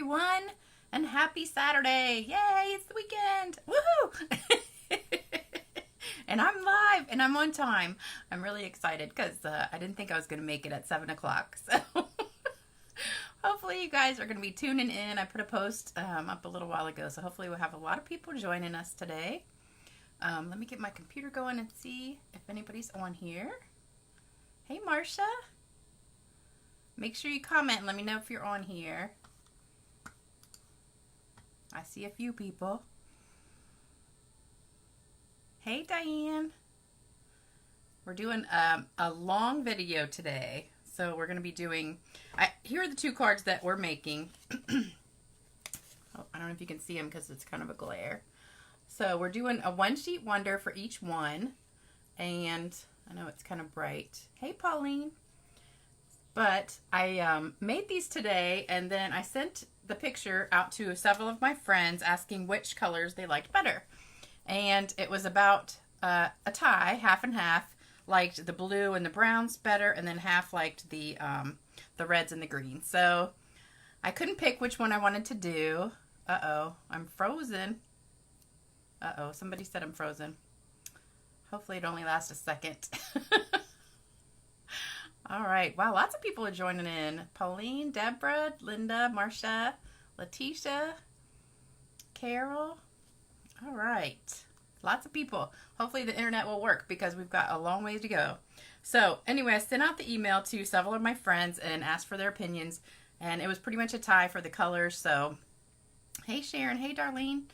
everyone, and happy Saturday. Yay, it's the weekend. Woohoo! And I'm live and I'm on time. I'm really excited because I didn't think I was going to make it at 7 o'clock. So hopefully you guys are going to be tuning in. I put a post up a little while ago, so hopefully we'll have a lot of people joining us today. Let me get my computer going and see if anybody's on here. Hey, Marcia. Make sure you comment and let me know if you're on here. I see a few people. Hey, Diane. We're doing a long video today. So we're going to be doing, here are the two cards that we're making. Oh, I don't know if you can see them because it's kind of a glare. So we're doing a one sheet wonder for each one. And I know it's kind of bright. Hey, Pauline. But I made these today, and then I sent the picture out to several of my friends asking which colors they liked better. And it was about a tie, half and half, liked the blue and the browns better, and then half liked the reds and the greens. So I couldn't pick which one I wanted to do. Uh-oh, I'm frozen. Uh-oh, somebody said I'm frozen. Hopefully it only lasts a second. All right. Wow, lots of people are joining in. Pauline, Deborah, Linda, Marcia, Letitia, Carol. All right. Lots of people. Hopefully the internet will work because we've got a long ways to go. So anyway, I sent out the email to several of my friends and asked for their opinions. And it was pretty much a tie for the colors. So, hey, Sharon. Hey, Darlene.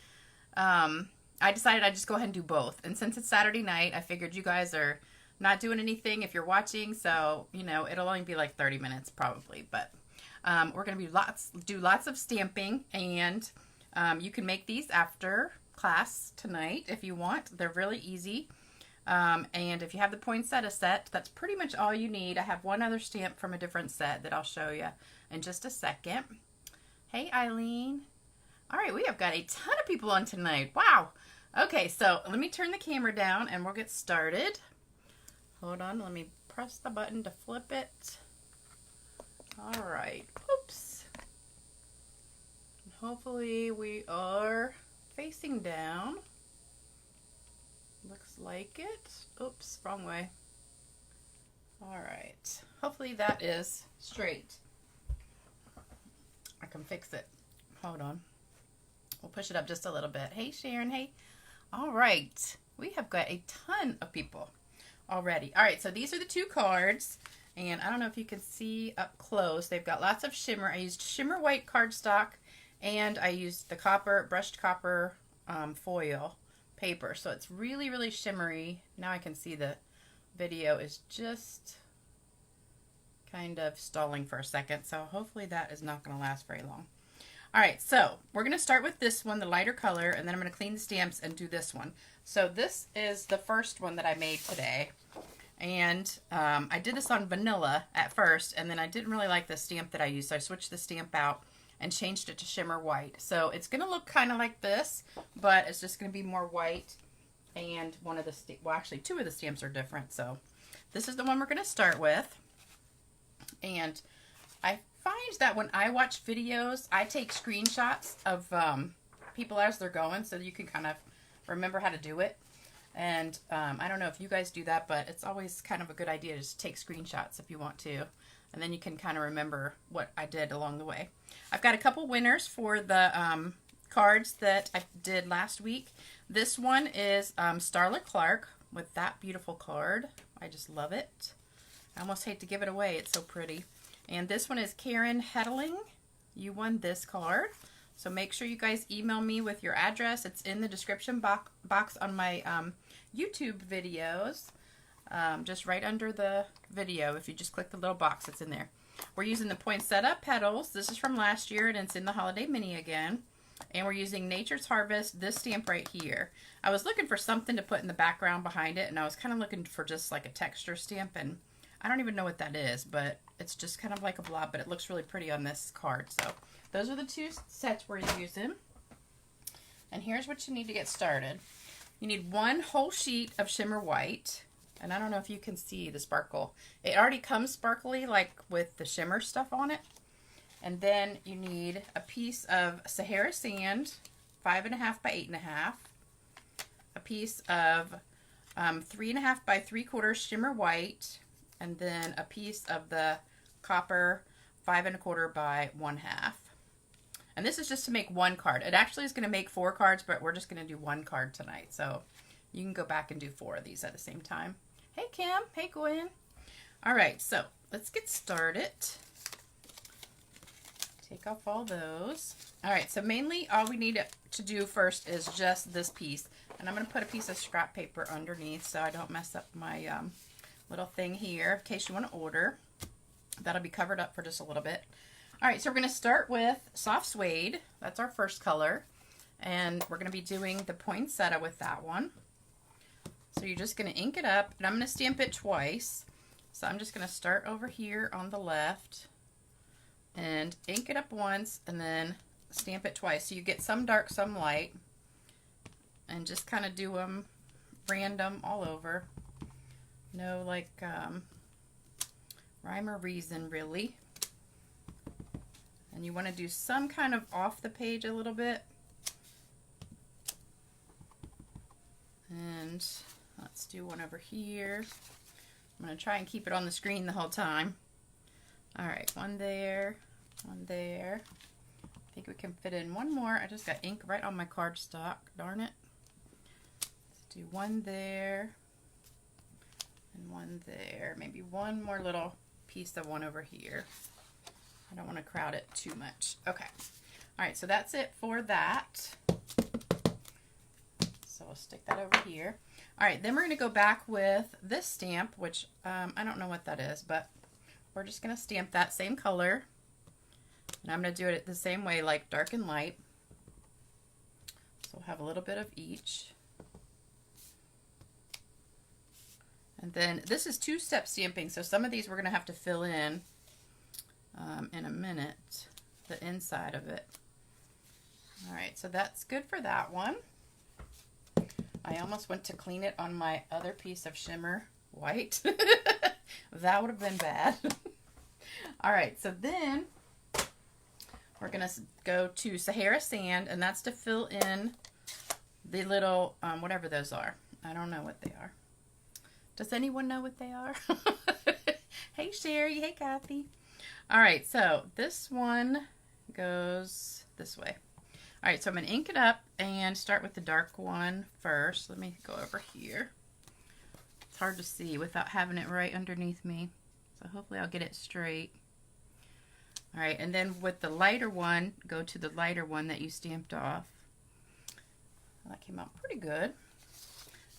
I decided I'd just go ahead and do both. And since it's Saturday night, I figured you guys are not doing anything if you're watching, so you know it'll only be like 30 minutes probably, but we're gonna do lots of stamping, and you can make these after class tonight if you want. They're really easy, and if you have the poinsettia set, that's pretty much all you need. I have one other stamp from a different set that I'll show you in just a second. Hey, Eileen. All right, we have got a ton of people on tonight. Wow. Okay, so let me turn the camera down and we'll get started. Hold on, let me press the button to flip it. All right, oops. Hopefully we are facing down. Looks like it. Oops, wrong way. All right, hopefully that is straight. I can fix it. Hold on. We'll push it up just a little bit. Hey, Sharon, hey. All right, we have got a ton of people already. All right, so these are the two cards, and I don't know if you can see up close. They've got lots of shimmer. I used shimmer white cardstock, and I used the brushed copper foil paper. So it's really, really shimmery. Now I can see the video is just kind of stalling for a second, so hopefully that is not going to last very long. All right, so we're going to start with this one, the lighter color, and then I'm going to clean the stamps and do this one. So this is the first one that I made today, and I did this on vanilla at first, and then I didn't really like the stamp that I used, so I switched the stamp out and changed it to shimmer white. So it's going to look kind of like this, but it's just going to be more white, and well, actually two of the stamps are different, so this is the one we're going to start with. And I find that when I watch videos, I take screenshots of people as they're going so you can kind of remember how to do it. And I don't know if you guys do that, but it's always kind of a good idea to just take screenshots if you want to. And then you can kind of remember what I did along the way. I've got a couple winners for the cards that I did last week. This one is Starla Clark with that beautiful card. I just love it. I almost hate to give it away. It's so pretty. And this one is Karen Hettling. You won this card. So make sure you guys email me with your address. It's in the description box on my YouTube videos. Just right under the video. If you just click the little box, it's in there. We're using the Poinsettia Petals. This is from last year, and it's in the Holiday Mini again. And we're using Nature's Harvest, this stamp right here. I was looking for something to put in the background behind it, and I was kind of looking for just like a texture stamp, and I don't even know what that is, but it's just kind of like a blob, but it looks really pretty on this card. So those are the two sets we're using. And here's what you need to get started. You need one whole sheet of shimmer white. And I don't know if you can see the sparkle. It already comes sparkly, like with the shimmer stuff on it. And then you need a piece of Sahara sand, 5.5 by 8.5. A piece of 3.5 by 3/4 shimmer white, and then a piece of the copper 5 1/4 by 1/2. And this is just to make one card. It actually is going to make 4 cards, but we're just going to do 1 card tonight. So you can go back and do 4 of these at the same time. Hey, Kim. Hey, Gwen. All right, so let's get started. Take off all those. All right, so mainly all we need to do first is just this piece. And I'm going to put a piece of scrap paper underneath so I don't mess up my little thing here in case you want to order. That'll be covered up for just a little bit. All right, so we're going to start with soft suede. That's our first color. And we're going to be doing the poinsettia with that one. So you're just going to ink it up, and I'm going to stamp it twice. So I'm just going to start over here on the left and ink it up once and then stamp it twice. So you get some dark, some light, and just kind of do them random all over. No like rhyme or reason really. And you want to do some kind of off the page a little bit. And let's do one over here. I'm going to try and keep it on the screen the whole time. All right, one there, one there. I think we can fit in one more. I just got ink right on my cardstock, darn it. Let's do one there and one there. Maybe one more little piece of one over here. I don't want to crowd it too much. Okay. All right, so that's it for that. So we'll stick that over here. All right, then we're going to go back with this stamp, which I don't know what that is, but we're just going to stamp that same color. And I'm going to do it the same way, like dark and light. So we'll have a little bit of each. And then this is 2-step stamping, so some of these we're going to have to fill in a minute, the inside of it. All right, so that's good for that one. I almost went to clean it on my other piece of shimmer white. That would have been bad. All right, so then we're going to go to Sahara sand, and that's to fill in the little, whatever those are. I don't know what they are. Does anyone know what they are? Hey, Sherry. Hey, Kathy. All right, so this one goes this way. All right, so I'm going to ink it up and start with the dark one first. Let me go over here. It's hard to see without having it right underneath me. So hopefully I'll get it straight. All right, and then with the lighter one, go to the lighter one that you stamped off. Well, that came out pretty good.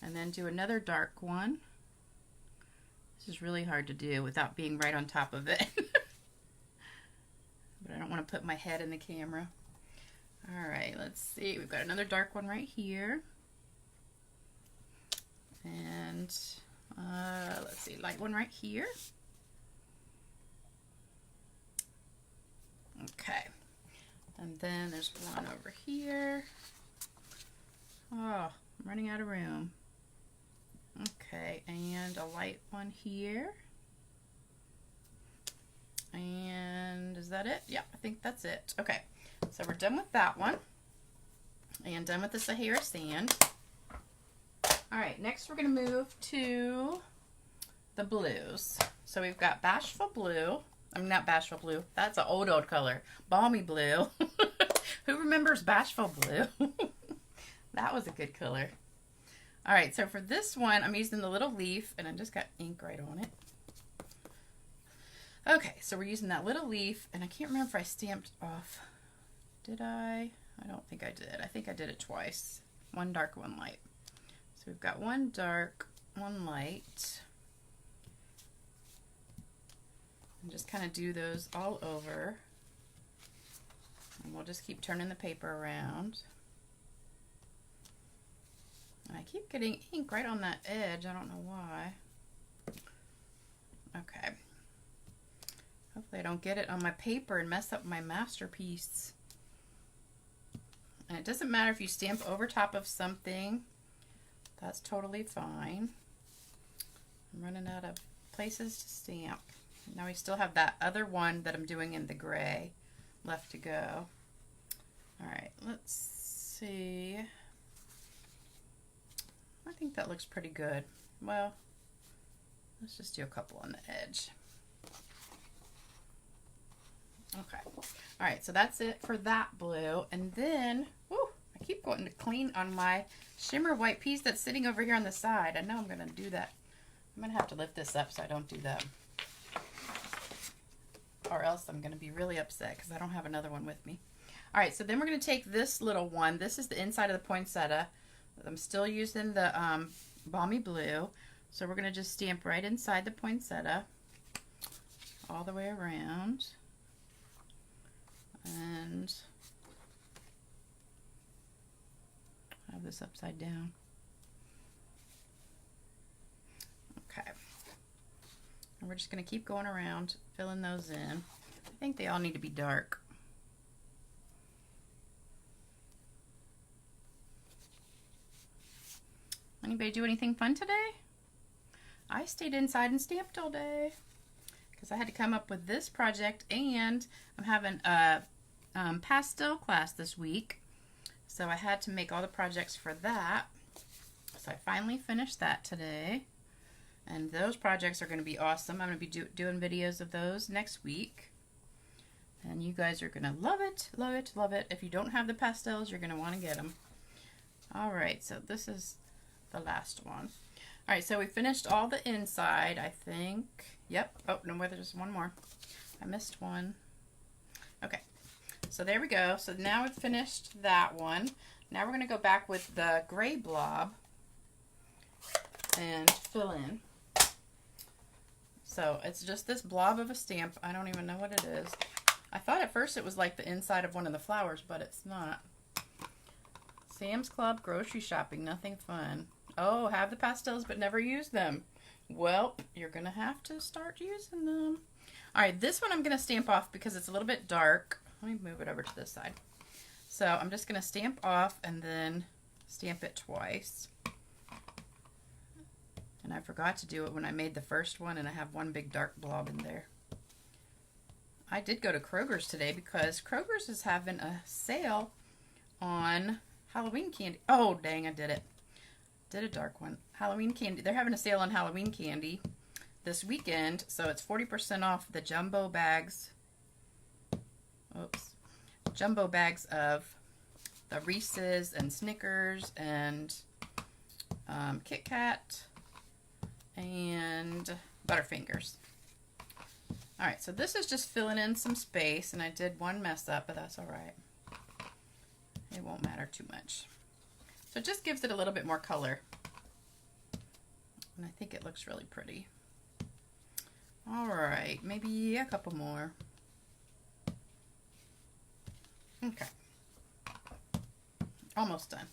And then do another dark one. This is really hard to do without being right on top of it. But I don't want to put my head in the camera. All right, let's see. We've got another dark one right here. And let's see, light one right here. Okay. And then there's one over here. Oh, I'm running out of room. Okay, and a light one here. And is that it? Yeah, I think that's it. Okay, so we're done with that one. And done with the Sahara sand. All right, next we're going to move to the blues. So we've got Bashful Blue. I'm not Bashful Blue. That's an old color. Balmy Blue. Who remembers Bashful Blue? That was a good color. All right, so for this one, I'm using the little leaf, and I just got ink right on it. Okay, so we're using that little leaf, and I can't remember if I stamped off. Did I? I don't think I did. I think I did it twice. One dark, one light. So we've got one dark, one light. And just kind of do those all over. And we'll just keep turning the paper around. And I keep getting ink right on that edge. I don't know why. Okay. Hopefully I don't get it on my paper and mess up my masterpiece. And it doesn't matter if you stamp over top of something. That's totally fine. I'm running out of places to stamp. Now we still have that other one that I'm doing in the gray. left to go. All right, let's see. I think that looks pretty good. Well, let's just do a couple on the edge. Okay. All right, so that's it for that blue. And then, whoo, I keep going to clean on my shimmer white piece that's sitting over here on the side. I know I'm going to do that. I'm going to have to lift this up so I don't do that. Or else I'm going to be really upset because I don't have another one with me. All right, so then we're going to take this little one. This is the inside of the poinsettia. I'm still using the balmy blue. So we're going to just stamp right inside the poinsettia all the way around. And have this upside down. Okay. And we're just going to keep going around, filling those in. I think they all need to be dark. Anybody do anything fun today? I stayed inside and stamped all day because I had to come up with this project, and I'm having a pastel class this week, so I had to make all the projects for that. So I finally finished that today, and those projects are going to be awesome. I'm going to be doing videos of those next week, and you guys are going to love it, love it, love it. If you don't have the pastels, you're going to want to get them. All right, so this is the last one. All right, so we finished all the inside, I think. Yep. Oh, no, there's one more. I missed one. Okay, so there we go. So now we've finished that one. Now we're going to go back with the gray blob and fill in. So it's just this blob of a stamp. I don't even know what it is. I thought at first it was like the inside of one of the flowers, but it's not. Sam's Club grocery shopping, nothing fun. Oh, have the pastels but never use them. Well, you're going to have to start using them. All right, this one I'm going to stamp off because it's a little bit dark. Let me move it over to this side. So I'm just going to stamp off and then stamp it twice. And I forgot to do it when I made the first one, and I have one big dark blob in there. I did go to Kroger's today because Kroger's is having a sale on Halloween candy. Oh, dang, I did it. Did a dark one. Halloween candy. They're having a sale on Halloween candy this weekend, so it's 40% off the jumbo bags. Oops. Jumbo bags of the Reese's and Snickers and Kit Kat and Butterfingers. All right, so this is just filling in some space, and I did one mess up, but that's all right. It won't matter too much. So it just gives it a little bit more color. And I think it looks really pretty. All right, maybe a couple more. Okay. Almost done.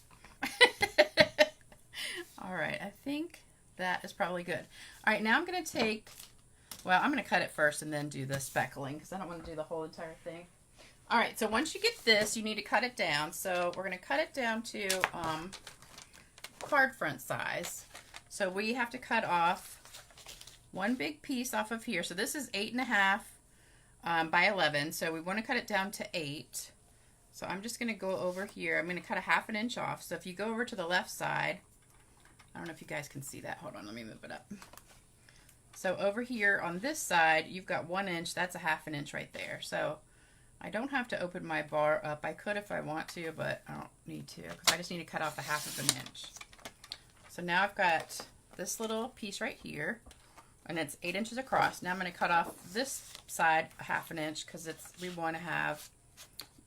All right, I think that is probably good. All right, now I'm going to take, well, I'm going to cut it first and then do the speckling because I don't want to do the whole entire thing. All right, so once you get this, you need to cut it down. So we're going to cut it down to card front size. So we have to cut off one big piece off of here. So this is 8.5 by 11. So we want to cut it down to 8. So I'm just going to go over here. I'm going to cut a 1/2 inch off. So if you go over to the left side, I don't know if you guys can see that. Hold on, let me move it up. So over here on this side, you've got 1 inch. That's a 1/2 inch right there. So I don't have to open my bar up. I could if I want to, but I don't need to because I just need to cut off a 1/2 inch. So now I've got this little piece right here, and it's 8 inches across. Now I'm going to cut off this side a 1/2 inch because we want to have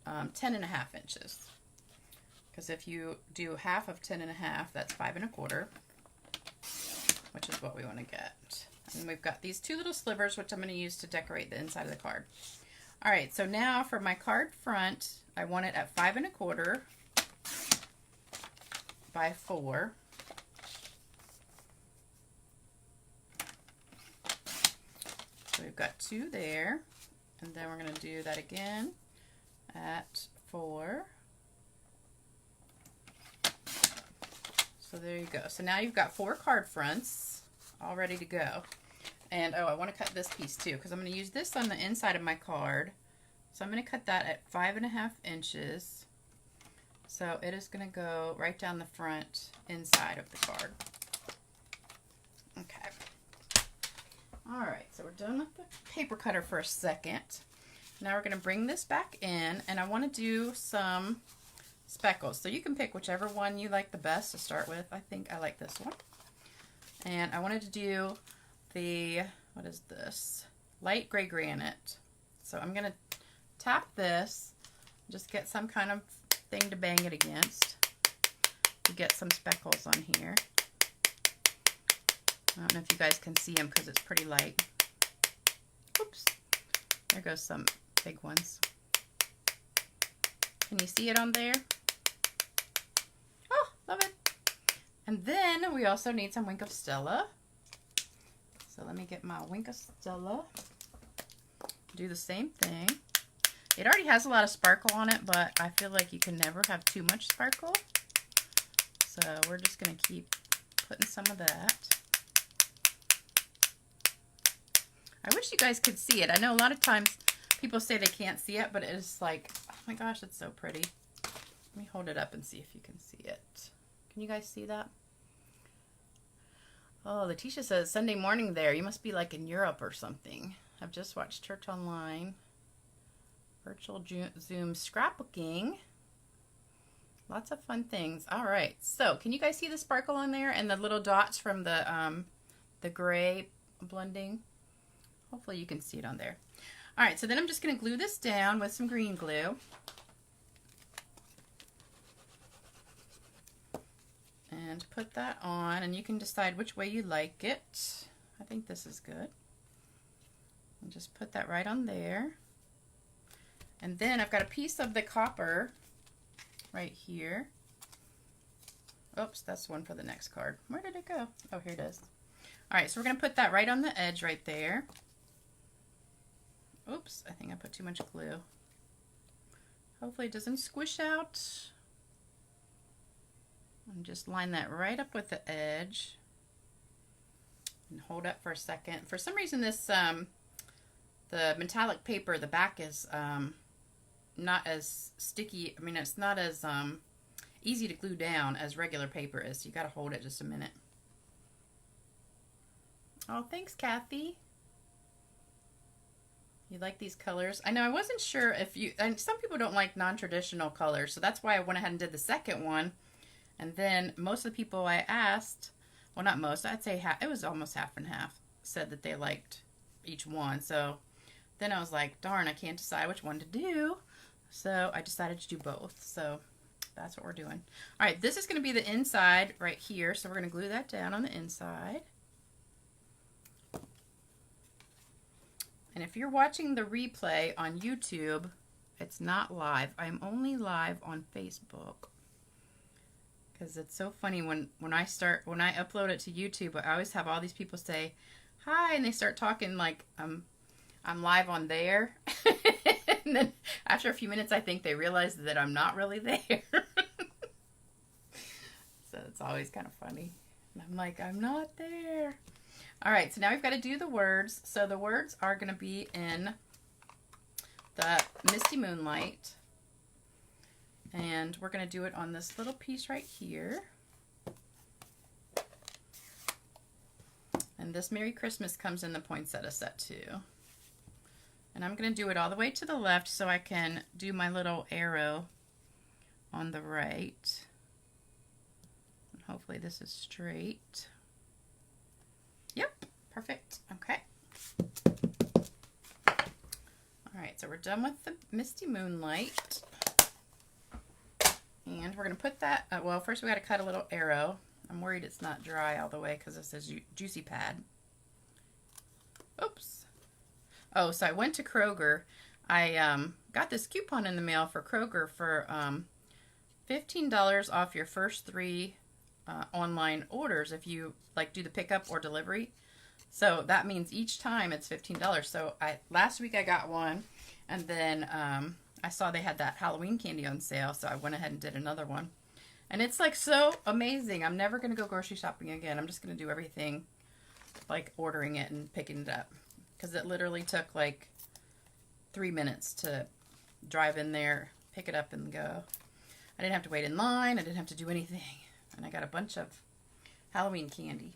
10.5 inches. Because if you do half of 10.5, that's 5 1/4, which is what we want to get. And we've got these two little slivers, which I'm going to use to decorate the inside of the card. All right, so now for my card front, I want it at 5 1/4 by 4. So we've got 2 there, and then we're going to do that again at 4. So there you go. So now you've got 4 card fronts all ready to go. And oh, I want to cut this piece too because I'm going to use this on the inside of my card So I'm going to cut that at 5.5 inches. So it is going to go right down the front inside of the card. Okay. All right, so we're done with the paper cutter for a second. Now we're going to bring this back in, and I want to do some speckles. So you can pick whichever one you like the best to start with. I think I like this one. And I wanted to do the, what is this? Light gray granite. So I'm going to tap this, just get some kind of thing to bang it against to get some speckles on here. I don't know if you guys can see them because it's pretty light. Oops. There goes some big ones. Can you see it on there? Oh, love it. And then we also need some Wink of Stella. So let me get my Wink of Stella. Do the same thing. It already has a lot of sparkle on it, but I feel like you can never have too much sparkle. So we're just going to keep putting some of that. I wish you guys could see it. I know a lot of times people say they can't see it, but it's like, oh my gosh, it's so pretty. Let me hold it up and see if you can see it. Can you guys see that? Oh, Letitia says, Sunday morning there. You must be like in Europe or something. I've just watched Church Online. Virtual Zoom scrapbooking. Lots of fun things. All right. So, can you guys see the sparkle in there and the little dots from the gray blending? Hopefully you can see it on there. All right. So then I'm just going to glue this down with some green glue. And put that on, and you can decide which way you like it. I think this is good. And just put that right on there. And then I've got a piece of the copper right here. Oops, that's one for the next card. Where did it go? Oh, here it is. All right, so we're going to put that right on the edge right there. Oops, I think I put too much glue. Hopefully it doesn't squish out. And just line that right up with the edge. And hold up for a second. For some reason this, the metallic paper, the back is not as sticky. I mean, it's not as easy to glue down as regular paper is. So you got to hold it just a minute. Oh, thanks, Kathy. You like these colors? I know I wasn't sure if you, and some people don't like non-traditional colors, so that's why I went ahead and did the second one. And then most of the people I asked, well, not most, I'd say half, it was almost half and half, said that they liked each one. So then I was like, darn, I can't decide which one to do. So I decided to do both. So that's what we're doing. All right, this is going to be the inside right here. So we're going to glue that down on the inside. And if you're watching the replay on YouTube, it's not live. I'm only live on Facebook. Because it's so funny when I upload it to YouTube, I always have all these people say, hi, and they start talking like I'm live on there. And then after a few minutes, I think they realize that I'm not really there. So it's always kind of funny. And I'm like, I'm not there. All right, so now we've got to do the words. So the words are going to be in the Misty Moonlight. And we're going to do it on this little piece right here. And this Merry Christmas comes in the poinsettia set too. And I'm going to do it all the way to the left so I can do my little arrow on the right. And hopefully this is straight. Yep, perfect. Okay. All right, so we're done with the Misty Moonlight. And we're going to put that, well, first we got to cut a little arrow. I'm worried it's not dry all the way because it says Juicy Pad. Oops. Oh, so I went to Kroger. I got this coupon in the mail for Kroger for $15 off your first 3 online orders if you like do the pickup or delivery. So that means each time it's $15. So last week I got one, and then I saw they had that Halloween candy on sale, so I went ahead and did another one. And it's like so amazing. I'm never going to go grocery shopping again. I'm just going to do everything like ordering it and picking it up. Because it literally took like 3 minutes to drive in there, pick it up and go. I didn't have to wait in line. I didn't have to do anything. And I got a bunch of Halloween candy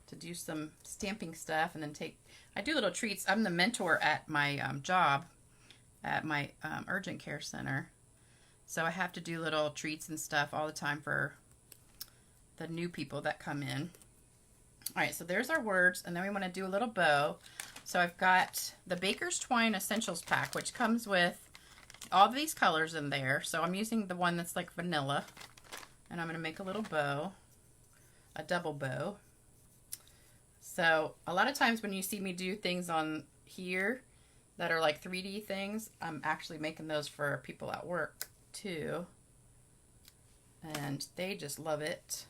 to do some stamping stuff and then I do little treats. I'm the mentor at my job at my urgent care center. So I have to do little treats and stuff all the time for the new people that come in. All right, so there's our words, and then we want to do a little bow. So I've got the Baker's Twine Essentials Pack, which comes with all these colors in there. So I'm using the one that's like vanilla, and I'm going to make a little bow, a double bow. So a lot of times when you see me do things on here that are like 3D things, I'm actually making those for people at work too. And they just love it.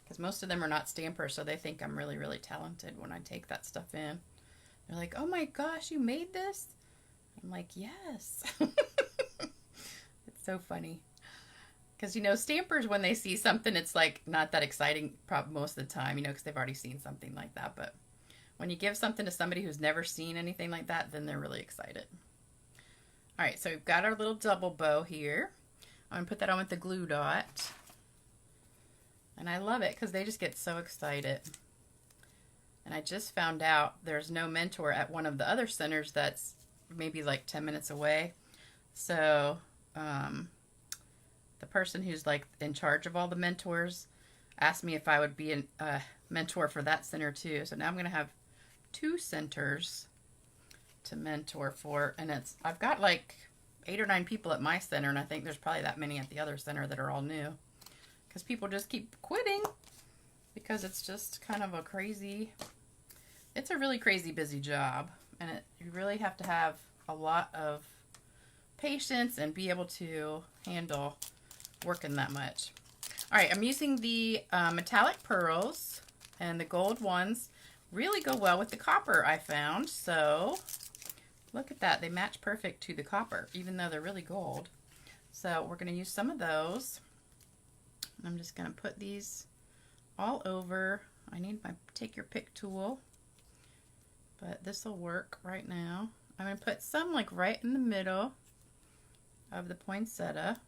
Because most of them are not stampers, so they think I'm really, really talented when I take that stuff in. They're like, oh my gosh, you made this? I'm like, yes. It's so funny. Because, you know, stampers, when they see something, it's like not that exciting most of the time, you know, because they've already seen something like that. But when you give something to somebody who's never seen anything like that, then they're really excited. All right, so we've got our little double bow here. I'm going to put that on with the glue dot. And I love it because they just get so excited. And I just found out there's no mentor at one of the other centers that's maybe like 10 minutes away. So the person who's like in charge of all the mentors asked me if I would be a mentor for that center too. So now I'm going to have 2 centers to mentor for. And I've got like 8 or 9 people at my center, and I think there's probably that many at the other center that are all new. Because people just keep quitting because it's just kind of it's a really crazy busy job. And you really have to have a lot of patience and be able to handle working that much. All right, I'm using the metallic pearls, and the gold ones really go well with the copper, I found. So look at that. They match perfect to the copper, even though they're really gold. So we're going to use some of those. I'm just going to put these all over. I need my take your pick tool, but this will work right now. I'm going to put some like right in the middle of the poinsettia.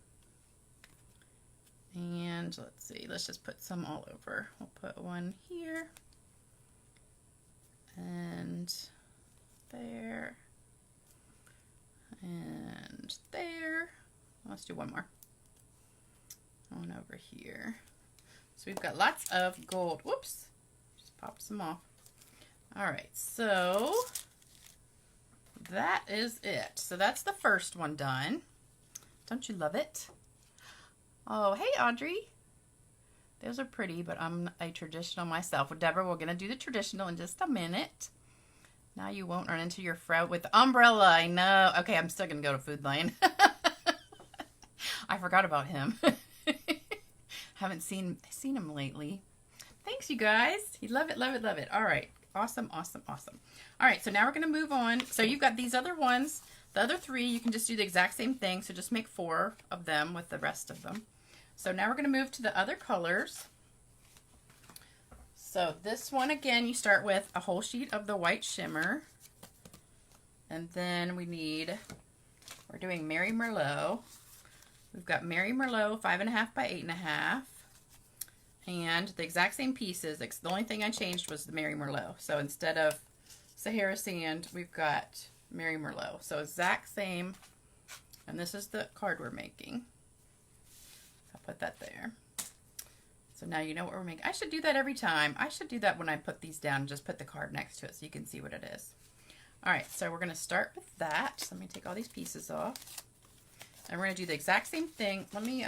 And let's see, let's just put some all over. We'll put one here and there and there. Let's do one more. One over here. So we've got lots of gold. Whoops, just popped some off. All right, so that is it. So that's the first one done. Don't you love it? Oh, hey, Audrey. Those are pretty, but I'm a traditional myself. Well, Deborah, we're going to do the traditional in just a minute. Now you won't run into your friend with the umbrella. I know. Okay, I'm still going to go to Food Lane. I forgot about him. Haven't seen him lately. Thanks, you guys. You love it, love it, love it. All right. Awesome, awesome, awesome. All right, so now we're going to move on. So you've got these other ones. The other 3, you can just do the exact same thing. So just make 4 of them with the rest of them. So now we're going to move to the other colors. So this one, again, you start with a whole sheet of the white shimmer. And then we're doing Mary Merlot. We've got Mary Merlot 5.5 by 8.5. And the exact same pieces. The only thing I changed was the Mary Merlot. So instead of Sahara Sand, we've got Mary Merlot. So exact same. And this is the card we're making. I'll put that there. So now you know what we're making. I should do that every time. I should do that when I put these down and just put the card next to it so you can see what it is. All right, so we're going to start with that. So let me take all these pieces off. And we're going to do the exact same thing. Let me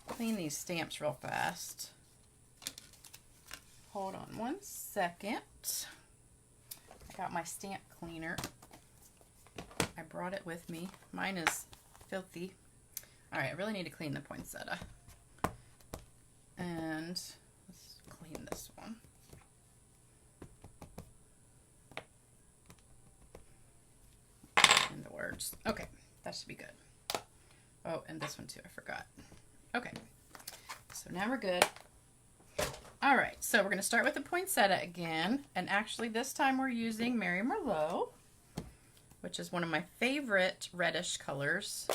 clean these stamps real fast. Hold on one second. I got my stamp cleaner. I brought it with me. Mine is filthy. All right, I really need to clean the poinsettia. And let's clean this one. In the words. Okay, that should be good. Oh, and this one too, I forgot. Okay, so now we're good. All right, so we're going to start with the poinsettia again. And actually this time we're using Mary Merlot. which is one of my favorite reddish colors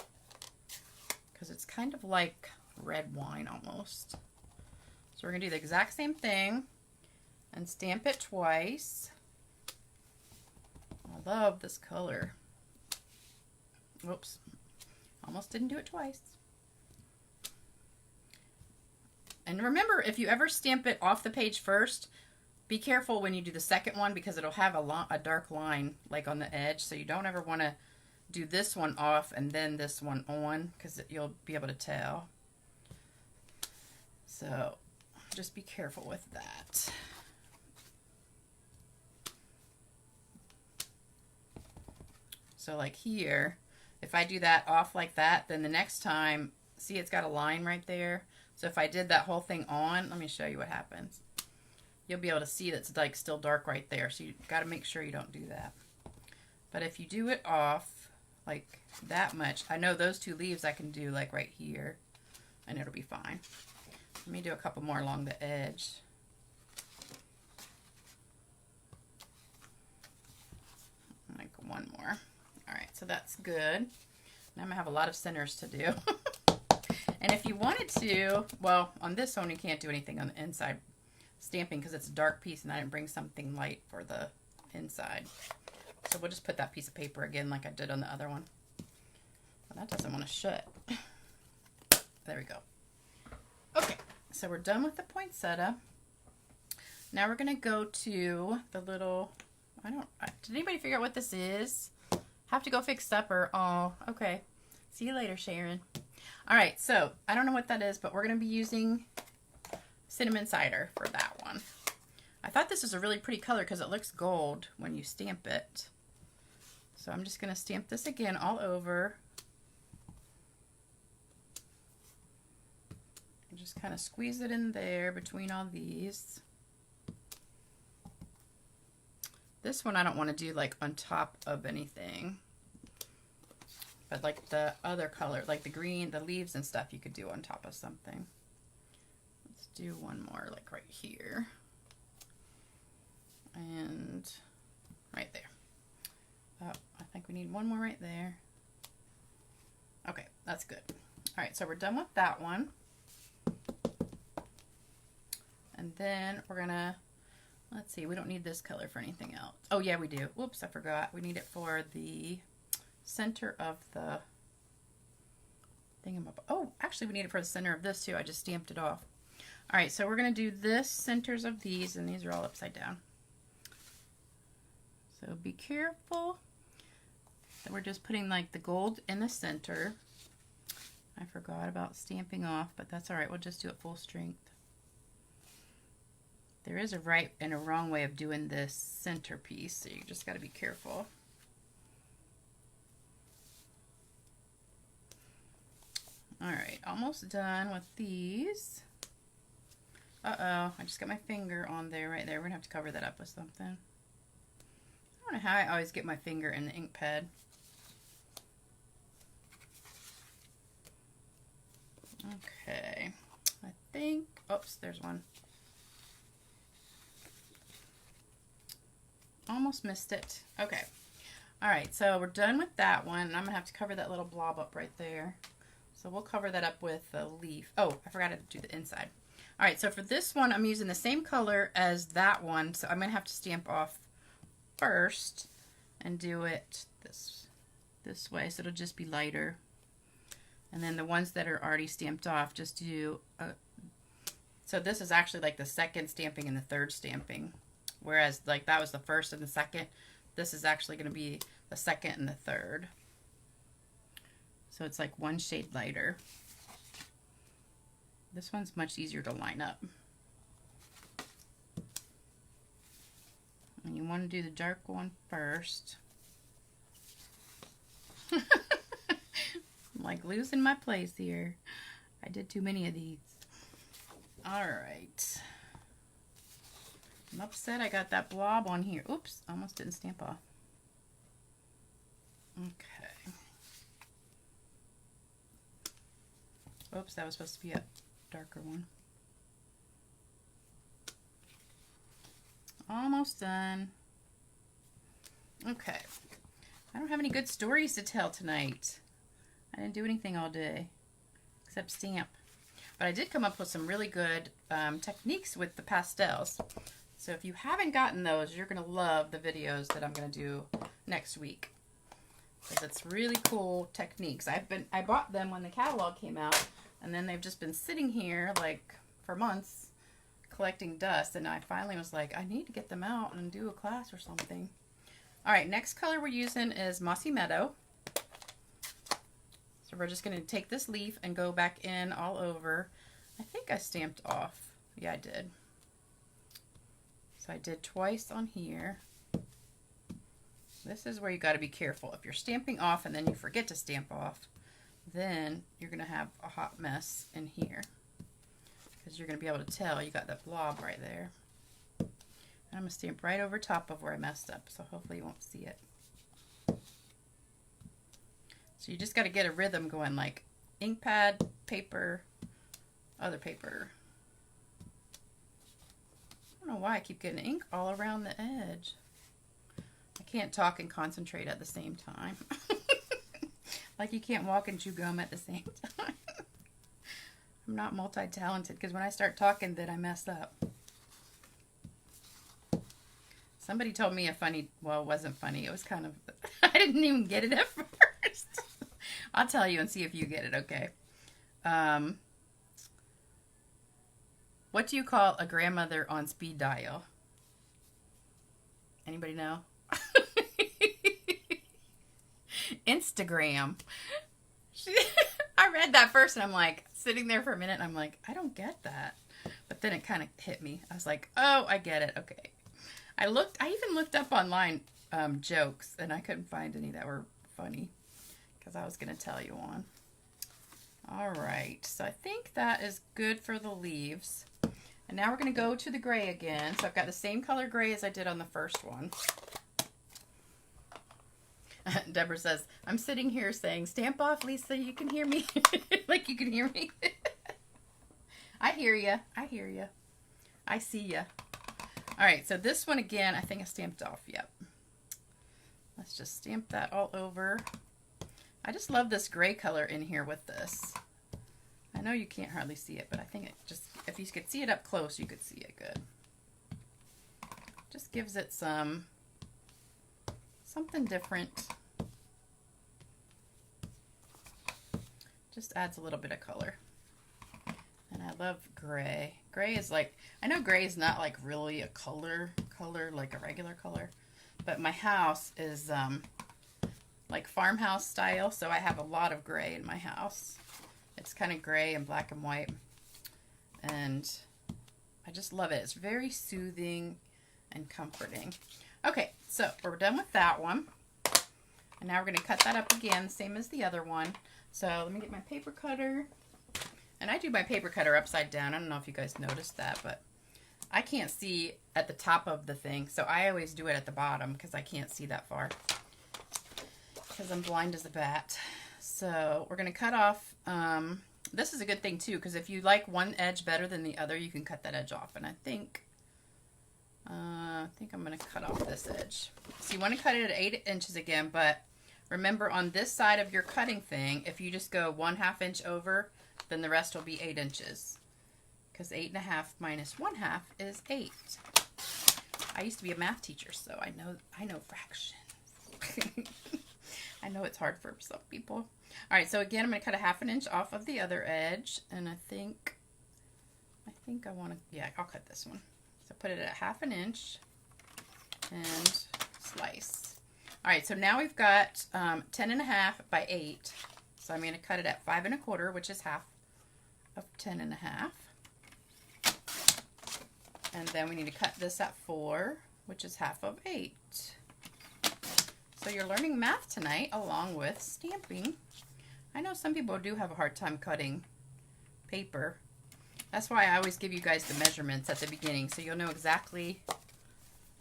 because it's kind of like red wine almost. So we're going to do the exact same thing and stamp it twice. I love this color. Whoops, almost didn't do it twice. And remember, if you ever stamp it off the page first, be careful when you do the second one because it'll have a dark line like on the edge. So you don't ever want to do this one off and then this one on because you'll be able to tell. So just be careful with that. So like here, if I do that off like that, then the next time, see it's got a line right there. So if I did that whole thing on, let me show you what happens. You'll be able to see that's like still dark right there. So you got to make sure you don't do that. But if you do it off like that much, I know those two leaves I can do like right here and it'll be fine. Let me do a couple more along the edge. Like one more. All right, so that's good. Now I'm gonna have a lot of centers to do. And if you wanted to, well, on this one you can't do anything on the inside stamping because it's a dark piece and I didn't bring something light for the inside. So we'll just put that piece of paper again like I did on the other one. Well, that doesn't want to shut. There we go. Okay, so we're done with the poinsettia. Now we're going to go to the little, did anybody figure out what this is? Have to go fix supper. Oh, okay. See you later, Sharon. All right, so I don't know what that is, but we're going to be using cinnamon cider for that one. I thought this was a really pretty color because it looks gold when you stamp it. So I'm just going to stamp this again all over. And just kind of squeeze it in there between all these. This one I don't want to do like on top of anything. But like the other color, like the green, the leaves and stuff, you could do on top of something. Let's do one more like right here. And right there. Oh, I think we need one more right there. Okay, that's good. All right, so we're done with that one. And then we're gonna, let's see, we don't need this color for anything else. Oh yeah, we do. Whoops, I forgot. We need it for the center of the thingamabob. Oh, actually we need it for the center of this too. I just stamped it off. All right, so we're gonna do this centers of these, and these are all upside down. So be careful that we're just putting like the gold in the center. I forgot about stamping off, but that's all right. We'll just do it full strength. There is a right and a wrong way of doing this centerpiece, so you just got to be careful. All right, almost done with these. Uh-oh, I just got my finger on there right there. We're going to have to cover that up with something. I don't know how I always get my finger in the ink pad. Okay, I think, oops, there's one. Almost missed it. Okay. All right, so we're done with that one. I'm going to have to cover that little blob up right there. So we'll cover that up with a leaf. Oh, I forgot to do the inside. All right, so for this one, I'm using the same color as that one. So I'm going to have to stamp off first and do it this way. So it'll just be lighter. And then the ones that are already stamped off, just do, so this is actually like the second stamping and the third stamping. Whereas like that was the first and the second. This is actually going to be the second and the third. So it's like one shade lighter. This one's much easier to line up. And you want to do the dark one first. I'm like losing my place here. I did too many of these. All right. I'm upset I got that blob on here. Oops, almost didn't stamp off. Okay. Oops, that was supposed to be a darker one. Almost done. Okay. I don't have any good stories to tell tonight. I didn't do anything all day except stamp. But I did come up with some really good techniques with the pastels. So if you haven't gotten those, you're going to love the videos that I'm going to do next week. Because it's really cool techniques. I bought them when the catalog came out, and then they've just been sitting here like for months collecting dust, and I finally was like, I need to get them out and do a class or something. All right, next color we're using is Mossy Meadow. So we're just going to take this leaf and go back in all over. I think I stamped off. Yeah, I did. So I did twice on here. This is where you got to be careful. If you're stamping off and then you forget to stamp off, then you're going to have a hot mess in here. Because you're going to be able to tell you got that blob right there. And I'm going to stamp right over top of where I messed up, so hopefully you won't see it. So you just got to get a rhythm going, like ink pad, paper, other paper. I don't know why I keep getting ink all around the edge. I can't talk and concentrate at the same time. Like you can't walk and chew gum at the same time. I'm not multi-talented, because when I start talking, then I mess up. Somebody told me a funny, well, it wasn't funny. It was kind of, I didn't even get it at first. I'll tell you and see if you get it, okay? What do you call a grandmother on speed dial? Anybody know? Instagram. I read that first and I'm like, sitting there for a minute and I'm like, I don't get that. But then it kind of hit me. I was like, oh, I get it. Okay. I even looked up online jokes, and I couldn't find any that were funny, because I was going to tell you one. All right, so I think that is good for the leaves. And now we're going to go to the gray again. So I've got the same color gray as I did on the first one. Deborah says, I'm sitting here saying, stamp off, Lisa, you can hear me. Like you can hear me. I hear you. I hear you. I see you. All right, so this one again, I think I stamped off. Yep. Let's just stamp that all over. I just love this gray color in here with this. I know you can't hardly see it, but I think it just, if you could see it up close, you could see it good. Just gives it something different. Just adds a little bit of color. And I love gray. Gray is like, I know gray is not like really a color like a regular color, but my house is like farmhouse style, so I have a lot of gray in my house. It's kind of gray and black and white, and I just love it. It's very soothing and comforting. Okay, so we're done with that one, and now we're going to cut that up again, same as the other one. So let me get my paper cutter. And I do my paper cutter upside down. I don't know if you guys noticed that, but I can't see at the top of the thing. So I always do it at the bottom because I can't see that far. Because I'm blind as a bat. So we're going to cut off. This is a good thing too, because if you like one edge better than the other, you can cut that edge off. And I think I'm going to cut off this edge. So you want to cut it at 8 inches again, but remember on this side of your cutting thing, if you just go 1/2 inch over, then the rest will be 8 inches. Because 8.5 minus 1/2 is 8. I used to be a math teacher, so I know fractions. I know it's hard for some people. All right, so again, I'm going to cut a 1/2 inch off of the other edge, and I think I want to, yeah, I'll cut this one. So put it at 1/2 inch and slice. All right, so now we've got 10.5 by 8. So I'm going to cut it at 5 1/4, which is half of 10.5. And then we need to cut this at 4, which is half of 8. So you're learning math tonight along with stamping. I know some people do have a hard time cutting paper. That's why I always give you guys the measurements at the beginning, so you'll know exactly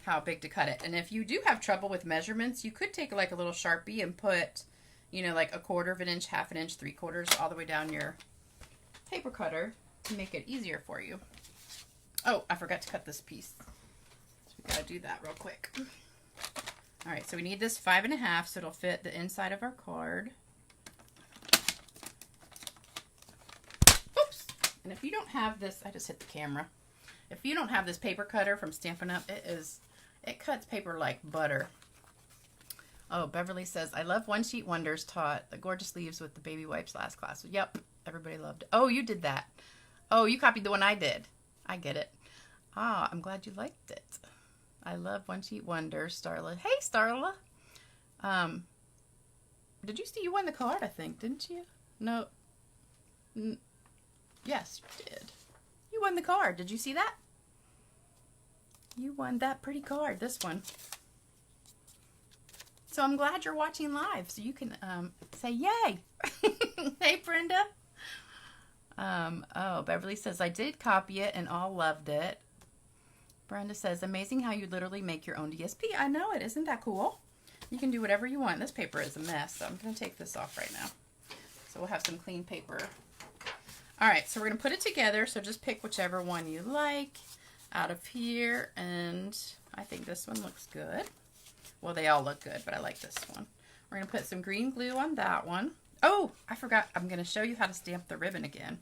how big to cut it. And if you do have trouble with measurements, you could take like a little Sharpie and put, you know, like 1/4 inch, 1/2 inch, 3/4, all the way down your paper cutter to make it easier for you. Oh, I forgot to cut this piece. So we gotta do that real quick. All right, so we need this 5.5 so it'll fit the inside of our card. Oops! And if you don't have this, I just hit the camera. If you don't have this paper cutter from Stampin' Up, it cuts paper like butter. Oh, Beverly says, I love One Sheet Wonders taught the gorgeous leaves with the baby wipes last class. Yep, everybody loved it. Oh, you did that. Oh, you copied the one I did. I get it. Ah, I'm glad you liked it. I love One Sheet Wonders, Starla. Hey, Starla. Did you see you won the card, I think, didn't you? No. Yes, you did. You won the card. Did you see that? You won that pretty card, this one. So I'm glad you're watching live, so you can say yay. Hey, Brenda. Oh, Beverly says, I did copy it and all loved it. Brenda says, amazing how you literally make your own DSP. I know it. Isn't that cool? You can do whatever you want. This paper is a mess, so I'm going to take this off right now. So we'll have some clean paper. All right, so we're going to put it together. So just pick whichever one you like out of here. And I think this one looks good. Well, they all look good, but I like this one. We're going to put some green glue on that one. Oh, I forgot. I'm going to show you how to stamp the ribbon again.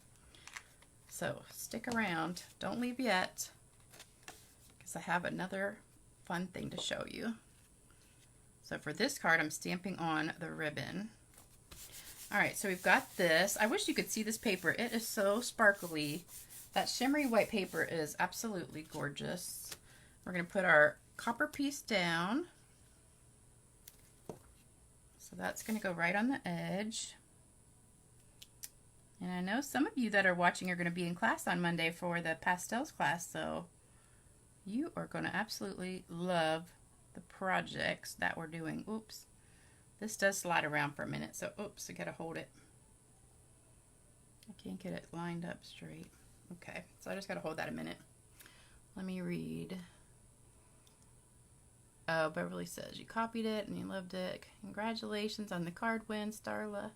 So stick around. Don't leave yet, because I have another fun thing to show you. So for this card, I'm stamping on the ribbon. All right, so we've got this. I wish you could see this paper. It is so sparkly. That shimmery white paper is absolutely gorgeous. We're going to put our copper piece down. So that's going to go right on the edge. And I know some of you that are watching are going to be in class on Monday for the pastels class, so you are going to absolutely love the projects that we're doing. Oops. This does slide around for a minute, so oops, I got to hold it. I can't get it lined up straight. Okay, so I just got to hold that a minute. Let me read. Oh, Beverly says you copied it and you loved it. Congratulations on the card win, Starla.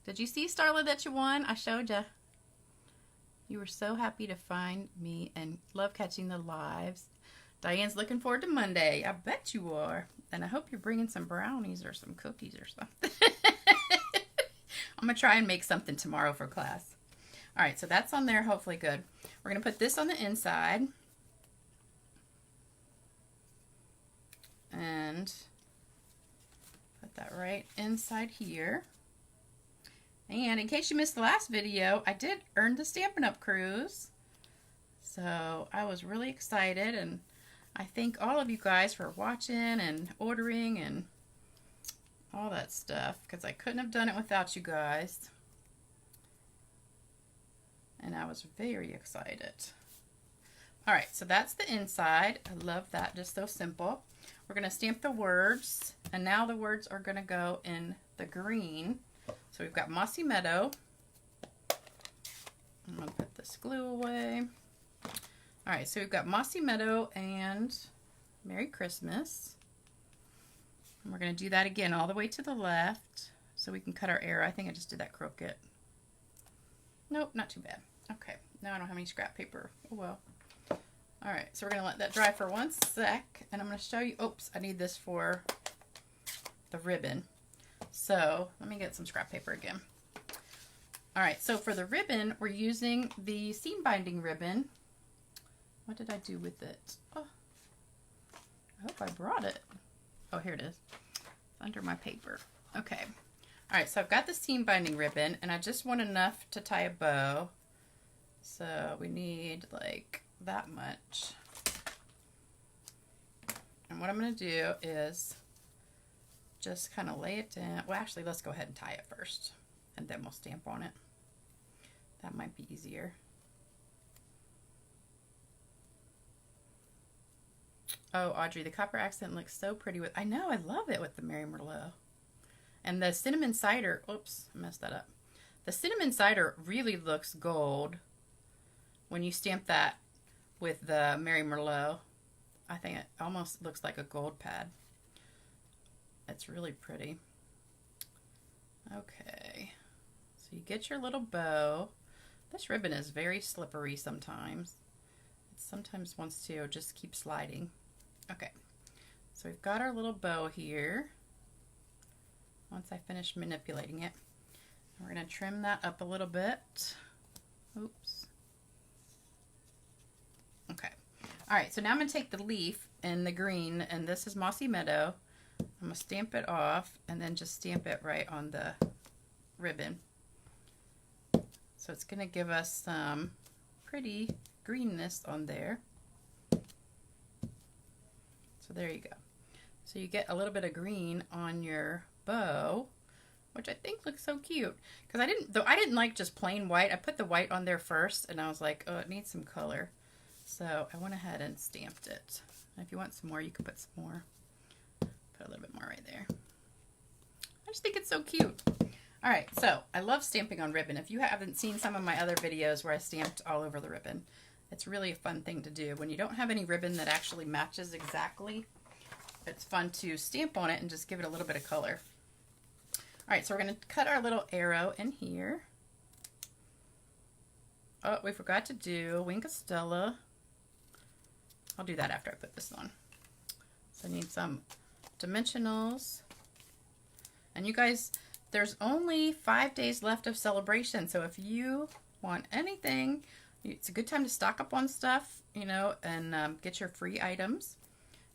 Did you see, Starla, that you won? I showed you. You were so happy to find me and love catching the lives. Diane's looking forward to Monday. I bet you are. And I hope you're bringing some brownies or some cookies or something. I'm going to try and make something tomorrow for class. All right, so that's on there, hopefully good. We're going to put this on the inside. And put that right inside here. And in case you missed the last video, I did earn the Stampin' Up! Cruise. So I was really excited, and I thank all of you guys for watching and ordering and all that stuff, because I couldn't have done it without you guys. And I was very excited. All right, so that's the inside. I love that, just so simple. We're going to stamp the words, and now the words are going to go in the green. So we've got Mossy Meadow. I'm going to put this glue away. All right, so we've got Mossy Meadow and Merry Christmas. And we're going to do that again all the way to the left so we can cut our arrow. I think I just did that crooked. Nope, not too bad. Okay, now I don't have any scrap paper. Oh well. All right, so we're going to let that dry for 1 sec, and I'm going to show you. Oops, I need this for the ribbon. So let me get some scrap paper again. All right, so for the ribbon, we're using the seam binding ribbon. What did I do with it? Oh, I hope I brought it. Oh, here it is. It's under my paper. Okay. All right, so I've got the seam binding ribbon, and I just want enough to tie a bow. So we need like that much. And what I'm going to do is just kind of lay it down. Well, actually, let's go ahead and tie it first, and then we'll stamp on it. That might be easier. Oh, Audrey, the copper accent looks so pretty with, I know, I love it with the Mary Merlot. And the cinnamon cider, oops, I messed that up. The cinnamon cider really looks gold when you stamp that with the Mary Merlot. I think it almost looks like a gold pad. It's really pretty. Okay, so you get your little bow. This ribbon is very slippery sometimes. It sometimes wants to just keep sliding. Okay, So we've got our little bow here. Once I finish manipulating it, we're going to trim that up a little bit. Oops. Okay. All right, so now I'm going to take the leaf and the green, and this is Mossy Meadow. I'm going to stamp it off and then just stamp it right on the ribbon. So it's going to give us some pretty greenness on there. So there you go. So you get a little bit of green on your bow, which I think looks so cute. Because I didn't like just plain white. I put the white on there first, and I was like, oh, it needs some color. So I went ahead and stamped it. And if you want some more, you can put some more. Put a little bit more right there. I just think it's so cute. All right, so I love stamping on ribbon. If you haven't seen some of my other videos where I stamped all over the ribbon, it's really a fun thing to do. When you don't have any ribbon that actually matches exactly, it's fun to stamp on it and just give it a little bit of color. All right, so we're going to cut our little arrow in here. Oh, we forgot to do Wink of Stella. I'll do that after I put this on. So I need some dimensionals. And you guys, there's only 5 days left of celebration. So if you want anything, it's a good time to stock up on stuff, you know, and get your free items.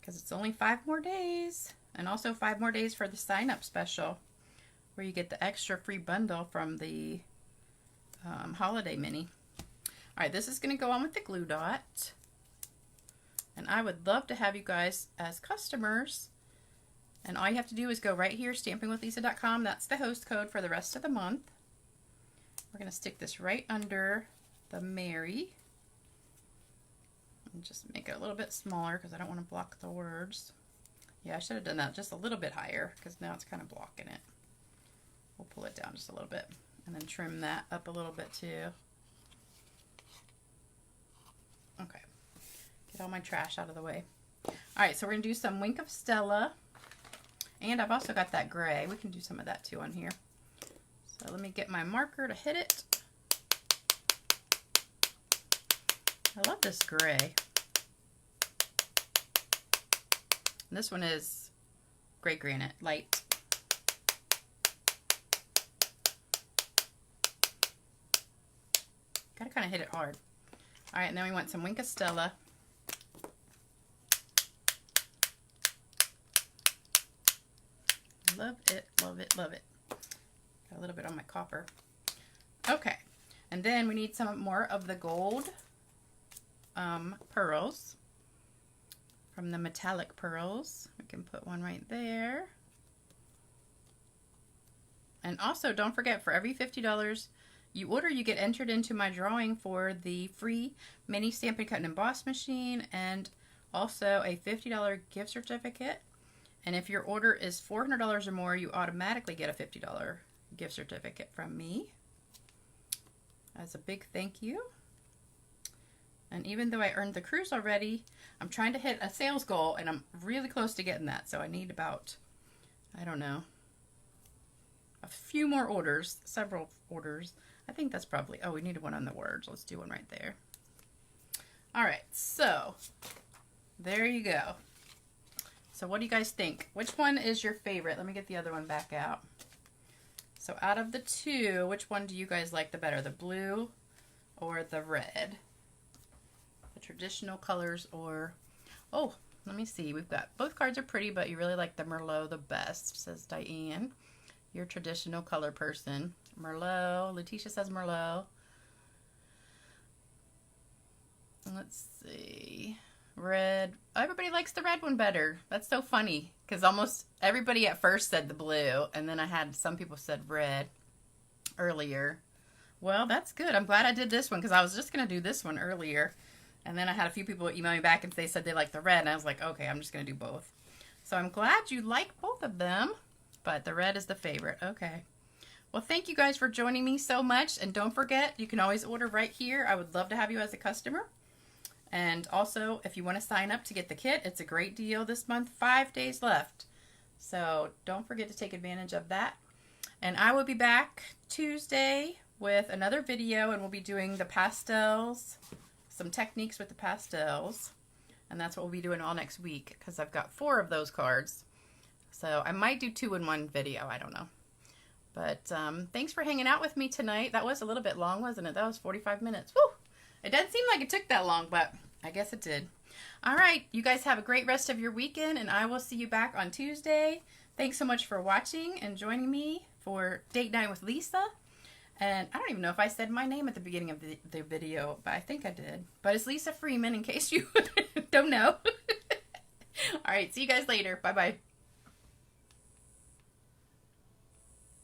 Because it's only 5 more days. And also 5 more days for the sign-up special, where you get the extra free bundle from the holiday mini. All right, this is going to go on with the glue dot. And I would love to have you guys as customers. And all you have to do is go right here, stampingwithlisa.com. That's the host code for the rest of the month. We're going to stick this right under the Mary. And just make it a little bit smaller because I don't want to block the words. Yeah, I should have done that just a little bit higher because now it's kind of blocking it. We'll pull it down just a little bit and then trim that up a little bit too. Okay, get all my trash out of the way. All right, so we're going to do some Wink of Stella. And I've also got that gray. We can do some of that too on here. So let me get my marker to hit it. I love this gray. And this one is Gray Granite, light. Gotta kind of hit it hard. All right, and then we want some Wink of Stella. Love it, love it, love it. Got a little bit on my copper. Okay, and then we need some more of the gold pearls from the metallic pearls. We can put one right there. And also, don't forget, for every $50 you order, you get entered into my drawing for the free mini Stampin' Cut and Emboss machine, and also a $50 gift certificate. And if your order is $400 or more, you automatically get a $50 gift certificate from me as a big thank you. And even though I earned the cruise already, I'm trying to hit a sales goal, and I'm really close to getting that. So I need about, I don't know, a few more orders, several orders. I think that's probably, oh, we needed one on the words. Let's do one right there. All right, so there you go. So what do you guys think? Which one is your favorite? Let me get the other one back out. So out of the two, which one do you guys like the better? The blue or the red? The traditional colors or... Oh, let me see. We've got... Both cards are pretty, but you really like the Merlot the best, says Diane. You're a traditional color person. Merlot. Letitia says Merlot. Let's see... Red. Everybody likes the red one better. That's so funny because almost everybody at first said the blue, and then I had some people said red earlier. Well, that's good. I'm glad I did this one because I was just going to do this one earlier, and then I had a few people email me back and they said they liked the red, and I was like, okay, I'm just going to do both. So I'm glad you like both of them, but the red is the favorite. Okay. Well, thank you guys for joining me so much, and don't forget, you can always order right here. I would love to have you as a customer. And also, if you want to sign up to get the kit, it's a great deal this month. 5 days left. So don't forget to take advantage of that. And I will be back Tuesday with another video, and we'll be doing the pastels, some techniques with the pastels. And that's what we'll be doing all next week because I've got 4 of those cards. So I might do 2 in one video. I don't know. But thanks for hanging out with me tonight. That was a little bit long, wasn't it? That was 45 minutes. Woo! It doesn't seem like it took that long, but I guess it did. All right. You guys have a great rest of your weekend, and I will see you back on Tuesday. Thanks so much for watching and joining me for Date Night with Lisa. And I don't even know if I said my name at the beginning of the video, but I think I did. But it's Lisa Freeman in case you don't know. All right. See you guys later. Bye-bye.